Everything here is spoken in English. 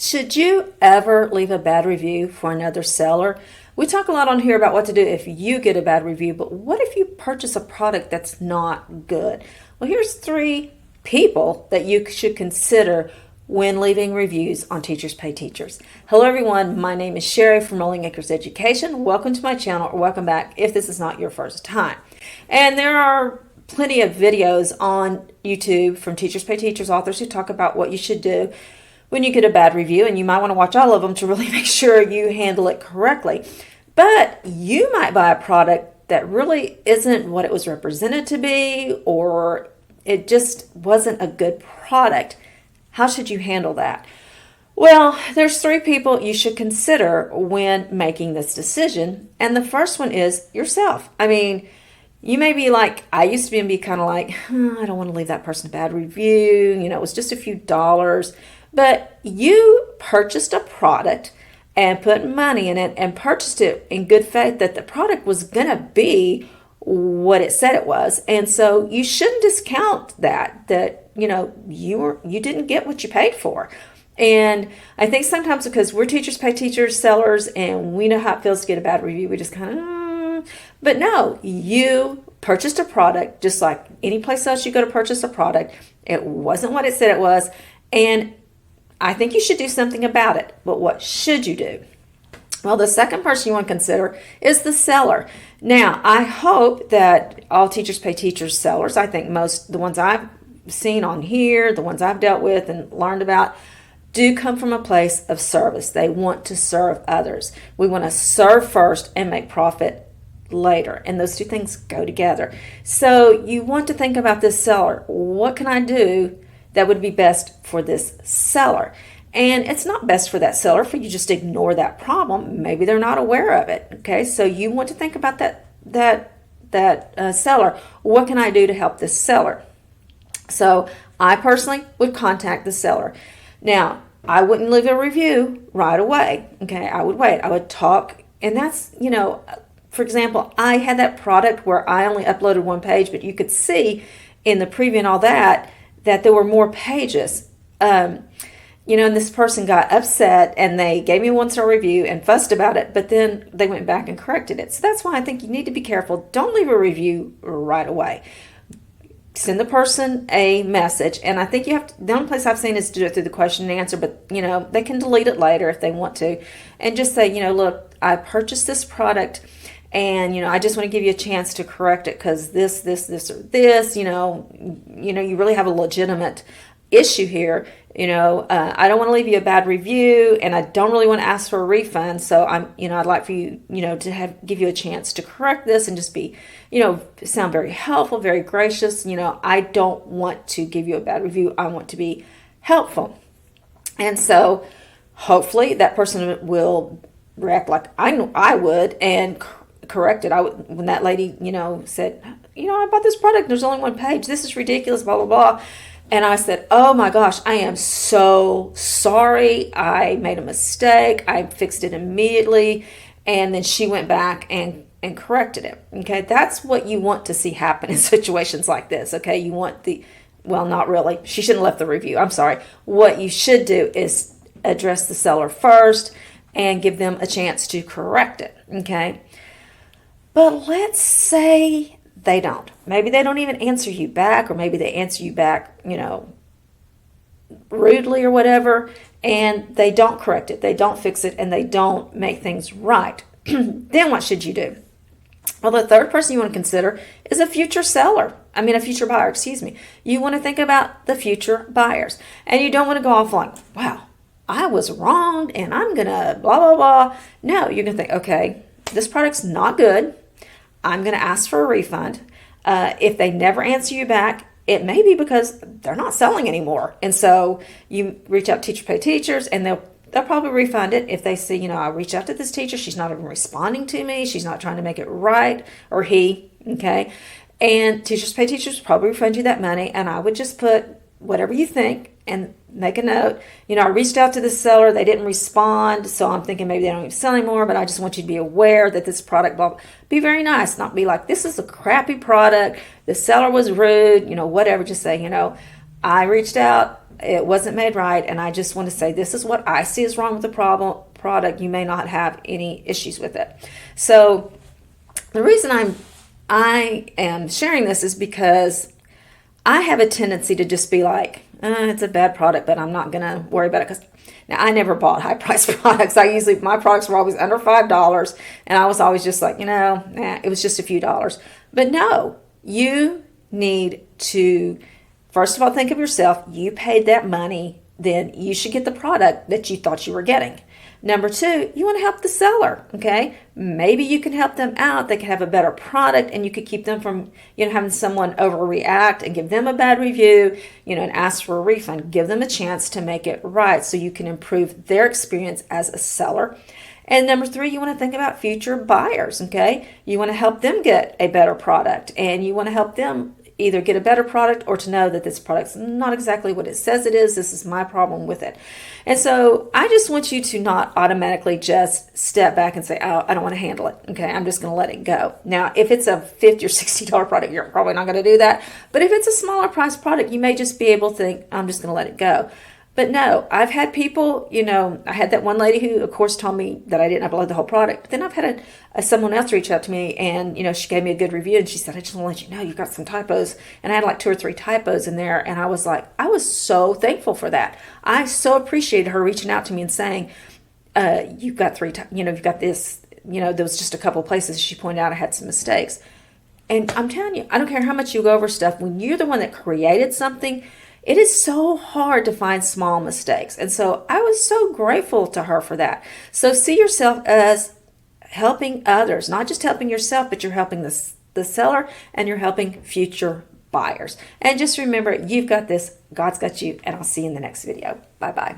Should you ever leave a bad review for another seller? We talk a lot on here about what to do if you get a bad review, but what if you purchase a product that's not good? Well, here's 3 people that you should consider when leaving reviews on Teachers Pay Teachers. Hello everyone, my name is Sherry from Rolling Acres Education. Welcome to my channel, or welcome back if this is not your first time. And there are plenty of videos on YouTube from Teachers Pay Teachers authors who talk about what you should do when you get a bad review, and you might want to watch all of them to really make sure you handle it correctly. But you might buy a product that really isn't what it was represented to be, or it just wasn't a good product. How should you handle that? Well, there's 3 people you should consider when making this decision, and the first one is yourself. I mean, you may be like, I used to be kind of like, I don't want to leave that person a bad review. You know, it was just a few dollars. But you purchased a product and put money in it and purchased it in good faith that the product was going to be what it said it was. And so you shouldn't discount that you know, you didn't get what you paid for. And I think sometimes because we're Teachers Pay Teachers sellers and we know how it feels to get a bad review, we just kind of, but no, you purchased a product just like any place else you go to purchase a product. It wasn't what it said it was. And I think you should do something about it. But what should you do? Well, the second person you want to consider is the seller. Now, I hope that all Teachers Pay Teachers sellers, I think most, the ones I've seen on here, the ones I've dealt with and learned about, do come from a place of service. They want to serve others. We want to serve first and make profit later. And those 2 things go together. So you want to think about this seller. What can I do that would be best for this seller? And it's not best for that seller for you just to ignore that problem. Maybe they're not aware of it. Okay, so you want to think about that seller. What can I do to help this seller? So I personally would contact the seller. Now, I wouldn't leave a review right away. Okay, I would wait. I would talk, and that's, you know, for example, I had that product where I only uploaded 1 page, but you could see in the preview and all that there were more pages. You know, and this person got upset and they gave me a 1-star review and fussed about it, but then they went back and corrected it. So that's why I think you need to be careful. Don't leave a review right away. Send the person a message, and I think you have to, the only place I've seen is to do it through the question and answer, but you know, they can delete it later if they want to, and just say, you know, look, I purchased this product, and you know, I just want to give you a chance to correct it because this, or this, you know, you really have a legitimate issue here. You know, I don't want to leave you a bad review, and I don't really want to ask for a refund. So I'd like for you, you know, to give you a chance to correct this and just be, you know, sound very helpful, very gracious. You know, I don't want to give you a bad review. I want to be helpful. And so hopefully that person will react like I would and correct it. When that lady, you know, said, you know, I bought this product, there's only 1 page. This is ridiculous, blah, blah, blah. And I said, oh my gosh, I am so sorry. I made a mistake. I fixed it immediately. And then she went back and corrected it. Okay, that's what you want to see happen in situations like this. Okay, you want well, not really. She shouldn't have left the review. I'm sorry. What you should do is address the seller first and give them a chance to correct it. Okay, but let's say they don't. Maybe they don't even answer you back, or maybe they answer you back, you know, rudely or whatever, and they don't correct it, they don't fix it, and they don't make things right. Then what should you do? Well, the third person you want to consider is a future buyer, excuse me. You want to think about the future buyers, and you don't want to go off like, wow, I was wrong, and I'm going to blah, blah, blah. No, you're going to think, okay, this product's not good. I'm going to ask for a refund. If they never answer you back, it may be because they're not selling anymore. And so you reach out to Teacher Pay Teachers, and they'll probably refund it. If they see, you know, I reached out to this teacher, she's not even responding to me, she's not trying to make it right, or he, okay? And Teachers Pay Teachers probably refund you that money, and I would just put whatever you think and make a note. You know, I reached out to the seller, they didn't respond, so I'm thinking maybe they don't even sell anymore, but I just want you to be aware that this product, blah, blah. Be very nice, not be like, this is a crappy product, the seller was rude, you know, whatever. Just say, you know, I reached out, it wasn't made right, and I just want to say this is what I see is wrong with the product. You may not have any issues with it. So the reason I am sharing this is because I have a tendency to just be like, it's a bad product, but I'm not going to worry about it. Because now I never bought high priced products. My products were always under $5, and I was always just like, it was just a few dollars. But no, you need to, first of all, think of yourself. You paid that money, then you should get the product that you thought you were getting. Number two, you want to help the seller, okay? Maybe you can help them out. They can have a better product, and you could keep them from, having someone overreact and give them a bad review, and ask for a refund. Give them a chance to make it right so you can improve their experience as a seller. And number three, you want to think about future buyers, okay? You want to help them get a better product, and you want to help them either get a better product or to know that this product's not exactly what it says it is. This is my problem with it. And so I just want you to not automatically just step back and say, oh, I don't want to handle it. Okay, I'm just going to let it go. Now, if it's a $50 or $60 product, you're probably not going to do that. But if it's a smaller price product, you may just be able to think, I'm just going to let it go. But no, I've had people, I had that one lady who, of course, told me that I didn't upload the whole product. But then I've had someone else reach out to me, and, she gave me a good review, and she said, I just want to let you know you've got some typos. And I had like 2 or 3 typos in there, and I was like, I was so thankful for that. I so appreciated her reaching out to me and saying, you've got you've got this, there was just a couple of places she pointed out I had some mistakes. And I'm telling you, I don't care how much you go over stuff. When you're the one that created something, it is so hard to find small mistakes. And so I was so grateful to her for that. So see yourself as helping others, not just helping yourself, but you're helping the seller, and you're helping future buyers. And just remember, you've got this, God's got you, and I'll see you in the next video. Bye-bye.